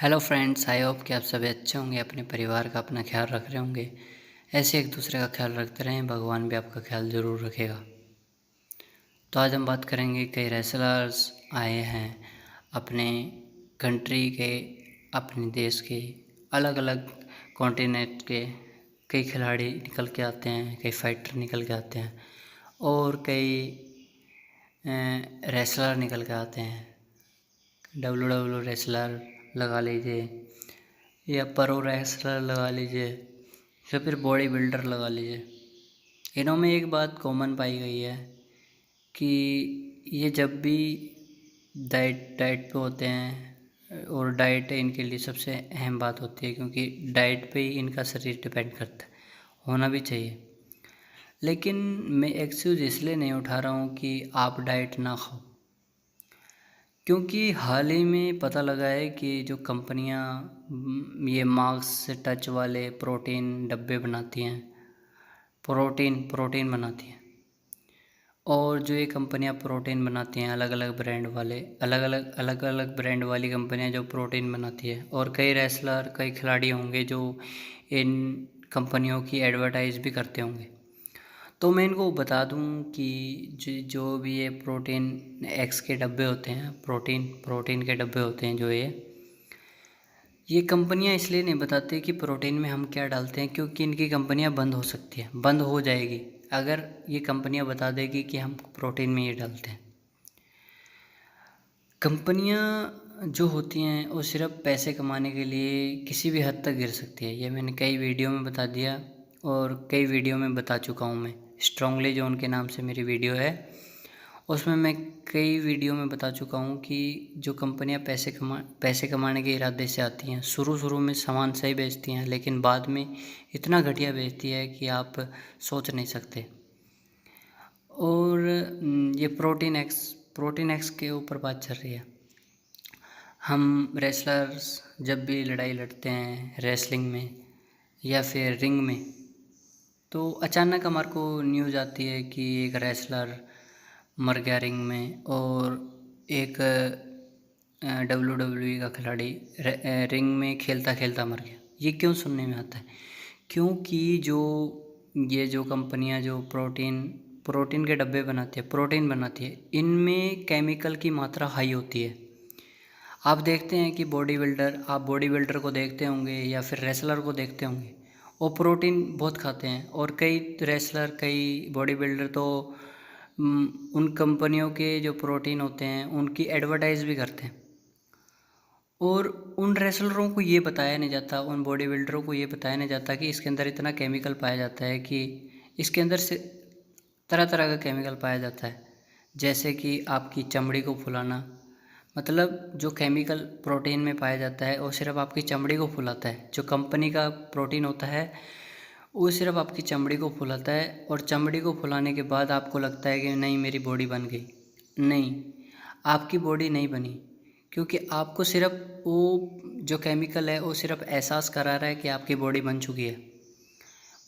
Hello friends, I hope कि आप सभी अच्छे होंगे, अपने परिवार का अपना ख्याल रख रहे होंगे। ऐसे एक दूसरे का ख्याल रखते रहें, भगवान भी आपका ख्याल ज़रूर रखेगा। तो आज हम बात करेंगे, कई रेसलर्स आए हैं अपने कंट्री के, अपने देश के, अलग अलग कॉन्टिनेंट के। कई खिलाड़ी निकल के आते हैं, कई फाइटर निकल के आते हैं और कई रेसलर निकल के आते हैं। WWE रेसलर लगा लीजिए या प्रो रेसलर लगा लीजिए या फिर बॉडी बिल्डर लगा लीजिए। इनों में एक बात कॉमन पाई गई है कि ये जब भी डाइट पे होते हैं, और डाइट इनके लिए सबसे अहम बात होती है, क्योंकि डाइट पे ही इनका शरीर डिपेंड करता है, होना भी चाहिए। लेकिन मैं एक्सक्यूज़ इसलिए नहीं उठा रहा हूँ कि आप डाइट ना खाओ, क्योंकि हाल ही में पता लगा है कि जो कंपनियां ये मांस से टच वाले प्रोटीन डब्बे बनाती हैं, प्रोटीन बनाती हैं, और जो ये कंपनियां प्रोटीन बनाती हैं, अलग अलग ब्रांड वाली कंपनियां जो प्रोटीन बनाती है, और कई रेसलर, कई खिलाड़ी होंगे जो इन कंपनियों की एडवर्टाइज भी करते होंगे। तो मैं इनको बता दूं कि जो भी ये प्रोटीन एक्स के डब्बे होते हैं, प्रोटीन के डब्बे होते हैं, जो ये कंपनियां इसलिए नहीं बताती कि प्रोटीन में हम क्या डालते हैं, क्योंकि इनकी कंपनियां बंद हो सकती हैं, बंद हो जाएगी अगर ये कंपनियां बता देगी कि हम प्रोटीन में ये डालते हैं। कंपनियां जो होती हैं वो सिर्फ पैसे कमाने के लिए किसी भी हद तक गिर सकती है। ये मैंने कई वीडियो में बता दिया और कई वीडियो में बता चुका हूँ। मैं स्ट्रांगली जोन के नाम से मेरी वीडियो है, उसमें मैं कई वीडियो में बता चुका हूँ कि जो कंपनियाँ पैसे कमाने के इरादे से आती हैं, शुरू में सामान सही बेचती हैं, लेकिन बाद में इतना घटिया बेचती है कि आप सोच नहीं सकते। और ये प्रोटीन एक्स के ऊपर बात चल रही है। हम रेसलर्स जब भी लड़ाई लड़ते हैं रेसलिंग में या फिर रिंग में, तो अचानक हमारे को न्यूज़ आती है कि एक रेसलर मर गया रिंग में, और एक WWE का खिलाड़ी रिंग में खेलता खेलता मर गया। ये क्यों सुनने में आता है? क्योंकि जो कंपनियां जो प्रोटीन के डब्बे बनाती है, प्रोटीन बनाती है, इनमें केमिकल की मात्रा हाई होती है। आप देखते हैं कि आप बॉडी बिल्डर को देखते होंगे या फिर रेसलर को देखते होंगे, वो प्रोटीन बहुत खाते हैं, और कई रेसलर, कई बॉडी बिल्डर तो उन कंपनियों के जो प्रोटीन होते हैं उनकी एडवर्टाइज भी करते हैं। और उन रेसलरों को ये बताया नहीं जाता, उन बॉडी बिल्डरों को ये बताया नहीं जाता कि इसके अंदर इतना केमिकल पाया जाता है, कि इसके अंदर से तरह तरह का केमिकल पाया जाता है, जैसे कि आपकी चमड़ी को फुलाना। मतलब जो केमिकल प्रोटीन में पाया जाता है वो सिर्फ आपकी चमड़ी को फुलाता है। जो कंपनी का प्रोटीन होता है वो सिर्फ आपकी चमड़ी को फुलाता है, और चमड़ी को फुलाने के बाद आपको लगता है कि नहीं मेरी बॉडी बन गई। नहीं, आपकी बॉडी नहीं बनी, क्योंकि आपको सिर्फ वो जो केमिकल है वो सिर्फ एहसास करा रहा है कि आपकी बॉडी बन चुकी है।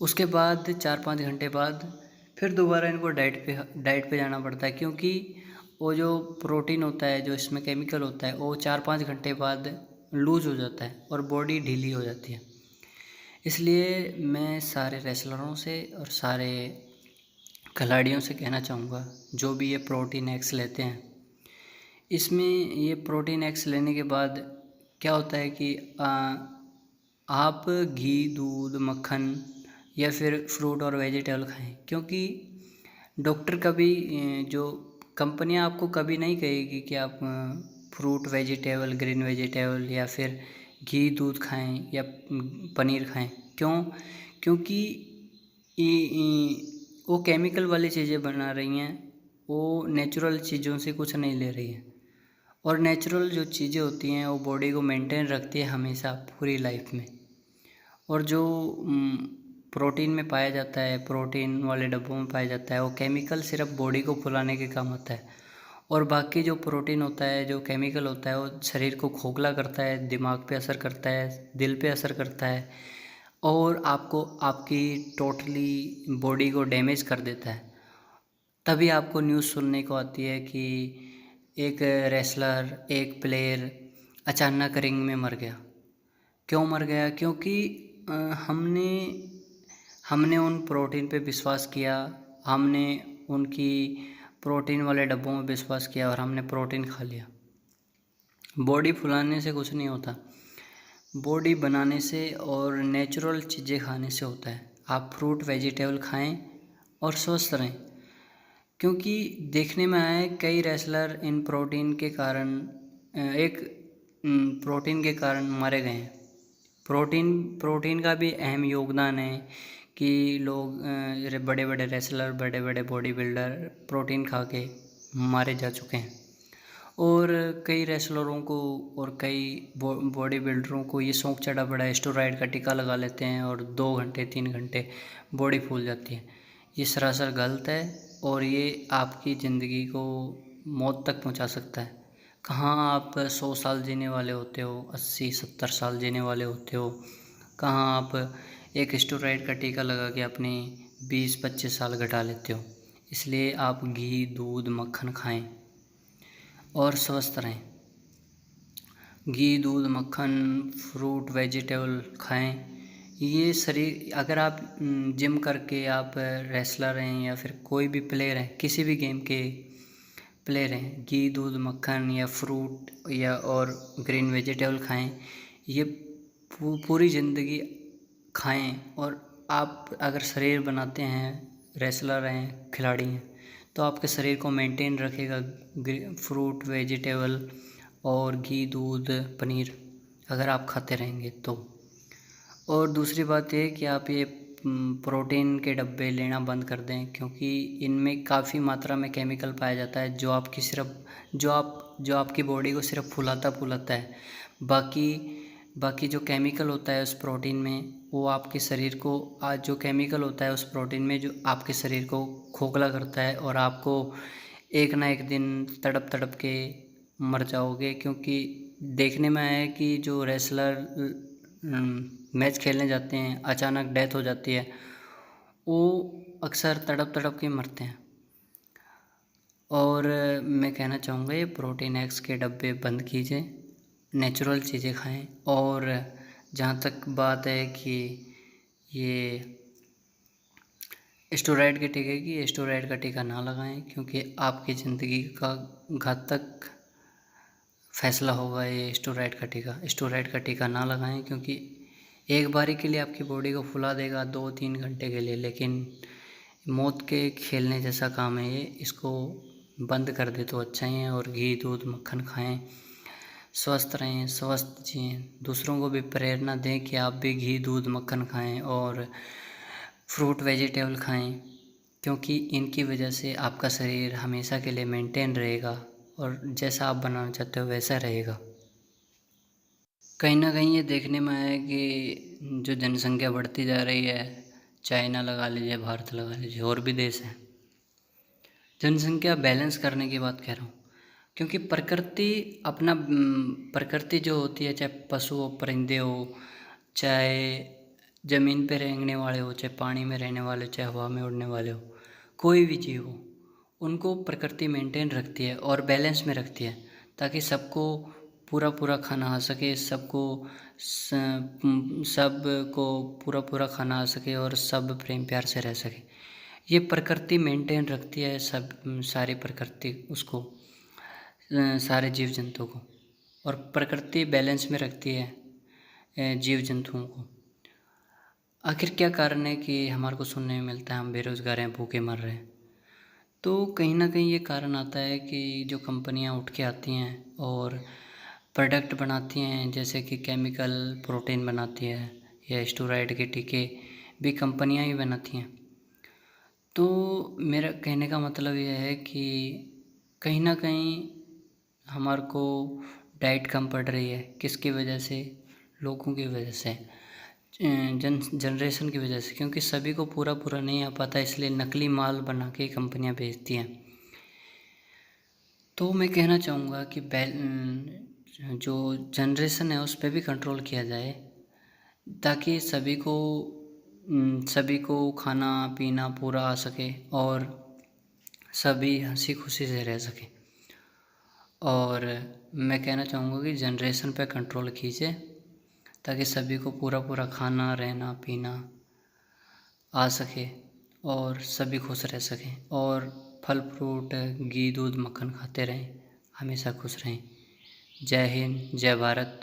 उसके बाद 4-5 घंटे बाद फिर दोबारा इनको डाइट पे जाना पड़ता है, क्योंकि वो जो प्रोटीन होता है, जो इसमें केमिकल होता है, वो 4-5 घंटे बाद लूज़ हो जाता है और बॉडी ढीली हो जाती है। इसलिए मैं सारे रेसलरों से और सारे खिलाड़ियों से कहना चाहूँगा, जो भी ये प्रोटीन एक्स लेते हैं, इसमें ये प्रोटीन एक्स लेने के बाद क्या होता है कि आप घी, दूध, मक्खन या फिर फ्रूट और वेजिटेबल खाएं, क्योंकि डॉक्टर कभी जो कंपनियां आपको कभी नहीं कहेगी कि आप फ्रूट, वेजिटेबल, ग्रीन वेजिटेबल या फिर घी, दूध खाएं या पनीर खाएं। क्यों? क्योंकि वो केमिकल वाली चीज़ें बना रही हैं, वो नेचुरल चीज़ों से कुछ नहीं ले रही हैं। और नेचुरल जो चीज़ें होती हैं वो बॉडी को मेंटेन रखती है हमेशा, पूरी लाइफ में। और जो प्रोटीन में पाया जाता है, प्रोटीन वाले डब्बों में पाया जाता है, वो केमिकल सिर्फ बॉडी को फुलाने के काम आता है। और बाकी जो प्रोटीन होता है, जो केमिकल होता है, वो शरीर को खोखला करता है, दिमाग पे असर करता है, दिल पे असर करता है, और आपको आपकी टोटली बॉडी को डैमेज कर देता है। तभी आपको न्यूज़ सुनने को आती है कि एक रेसलर, एक प्लेयर अचानक रिंग में मर गया। क्यों मर गया? क्योंकि अ, हमने हमने उन प्रोटीन पे विश्वास किया, हमने उनकी प्रोटीन वाले डब्बों में विश्वास किया और हमने प्रोटीन खा लिया। बॉडी फुलाने से कुछ नहीं होता, बॉडी बनाने से और नेचुरल चीज़ें खाने से होता है। आप फ्रूट वेजिटेबल खाएं और स्वस्थ रहें, क्योंकि देखने में आया है कई रेसलर इन प्रोटीन के कारण प्रोटीन के कारण मारे गए हैं। प्रोटीन का भी अहम योगदान है कि लोग बड़े बड़े रेसलर, बड़े बड़े बॉडी बिल्डर प्रोटीन खा के मारे जा चुके हैं। और कई रेसलरों को और कई बॉडी बिल्डरों को ये शौक चढ़ा पड़ा है, स्टेरॉइड का टीका लगा लेते हैं और 2 घंटे 3 घंटे बॉडी फूल जाती है। ये सरासर गलत है और ये आपकी ज़िंदगी को मौत तक पहुंचा सकता है। कहाँ आप 100 साल जीने वाले होते हो, 80-70 साल जीने वाले होते हो, कहाँ आप एक स्टेरॉइड का टीका लगा के अपनी 20-25 साल घटा लेते हो। इसलिए आप घी, दूध, मक्खन खाएं और स्वस्थ रहें। घी, दूध, मक्खन, फ्रूट, वेजिटेबल खाएं। ये शरीर, अगर आप जिम करके आप रेसलर हैं या फिर कोई भी प्लेयर हैं, किसी भी गेम के प्लेयर हैं, घी, दूध, मक्खन या फ्रूट या और ग्रीन वेजिटेबल खाएं। ये पूरी ज़िंदगी खाएं। और आप अगर शरीर बनाते हैं, रेसलर हैं, खिलाड़ी हैं, तो आपके शरीर को मेंटेन रखेगा फ्रूट, वेजिटेबल और घी, दूध, पनीर अगर आप खाते रहेंगे तो। और दूसरी बात ये कि आप ये प्रोटीन के डब्बे लेना बंद कर दें, क्योंकि इनमें काफ़ी मात्रा में केमिकल पाया जाता है जो आपकी सिर्फ जो आपकी बॉडी को सिर्फ फुलाता है। बाकी जो केमिकल होता है उस प्रोटीन में, वो आपके शरीर को जो केमिकल होता है उस प्रोटीन में जो आपके शरीर को खोखला करता है और आपको एक ना एक दिन तड़प तड़प के मर जाओगे। क्योंकि देखने में आया है कि जो रेसलर मैच खेलने जाते हैं, अचानक डेथ हो जाती है, वो अक्सर तड़प तड़प के मरते हैं। और मैं कहना चाहूँगा ये प्रोटीन एक्स के डब्बे बंद कीजिए, नेचुरल चीज़ें खाएं। और जहाँ तक बात है कि ये स्टेरॉइड के टीके की, स्टेरॉइड का टीका ना लगाएं, क्योंकि आपकी ज़िंदगी का घातक फैसला होगा ये स्टेरॉइड का टीका ना लगाएं, क्योंकि एक बारी के लिए आपकी बॉडी को फुला देगा 2-3 घंटे के लिए, लेकिन मौत के खेलने जैसा काम है ये। इसको बंद कर दे तो अच्छा ही है। और घी, दूध, मक्खन खाएं, स्वस्थ रहें, स्वस्थ जिएँ, दूसरों को भी प्रेरणा दें कि आप भी घी, दूध, मक्खन खाएं और फ्रूट वेजिटेबल खाएं, क्योंकि इनकी वजह से आपका शरीर हमेशा के लिए मेंटेन रहेगा और जैसा आप बनाना चाहते हो वैसा रहेगा। कहीं ना कहीं ये देखने में आया है कि जो जनसंख्या बढ़ती जा रही है, चाइना लगा लीजिए, भारत लगा लीजिए, और भी देश हैं, जनसंख्या बैलेंस करने की बात कह रहा हूँ। क्योंकि प्रकृति जो होती है, चाहे पशु हो, परिंदे हो, चाहे ज़मीन पे रहने वाले हो, चाहे पानी में रहने वाले हो, चाहे हवा में उड़ने वाले हो, कोई भी जीव हो, उनको प्रकृति मेंटेन रखती है और बैलेंस में रखती है, ताकि सबको पूरा खाना आ सके, सबको पूरा खाना आ सके और सब प्रेम प्यार से रह सके। ये प्रकृति मेंटेन रखती है सारी प्रकृति उसको, सारे जीव जंतुओं को, और प्रकृति बैलेंस में रखती है जीव जंतुओं को। आखिर क्या कारण है कि हमारे को सुनने में मिलता है हम बेरोज़गार हैं, भूखे मर रहे हैं? तो कहीं ना कहीं ये कारण आता है कि जो कंपनियां उठ के आती हैं और प्रोडक्ट बनाती हैं, जैसे कि केमिकल प्रोटीन बनाती है या स्टेरॉइड के टीके भी कंपनियां ही बनाती हैं। तो मेरा कहने का मतलब यह है कि कहीं ना कहीं हमारे को डाइट कम पड़ रही है। किसकी वजह से? लोगों की वजह से, जनरेशन की वजह से, क्योंकि सभी को पूरा नहीं आ पाता, इसलिए नकली माल बना के कंपनियां बेचती हैं। तो मैं कहना चाहूँगा कि जो जनरेशन है उस पर भी कंट्रोल किया जाए, ताकि सभी को खाना पीना पूरा आ सके और सभी हंसी खुशी से रह सकें। और मैं कहना चाहूँगा कि जनरेशन पे कंट्रोल कीजिए ताकि सभी को पूरा पूरा खाना रहना पीना आ सके और सभी खुश रह सकें और फल फ्रूट घी दूध मक्खन खाते रहें, हमेशा खुश रहें। जय हिंद, जय भारत।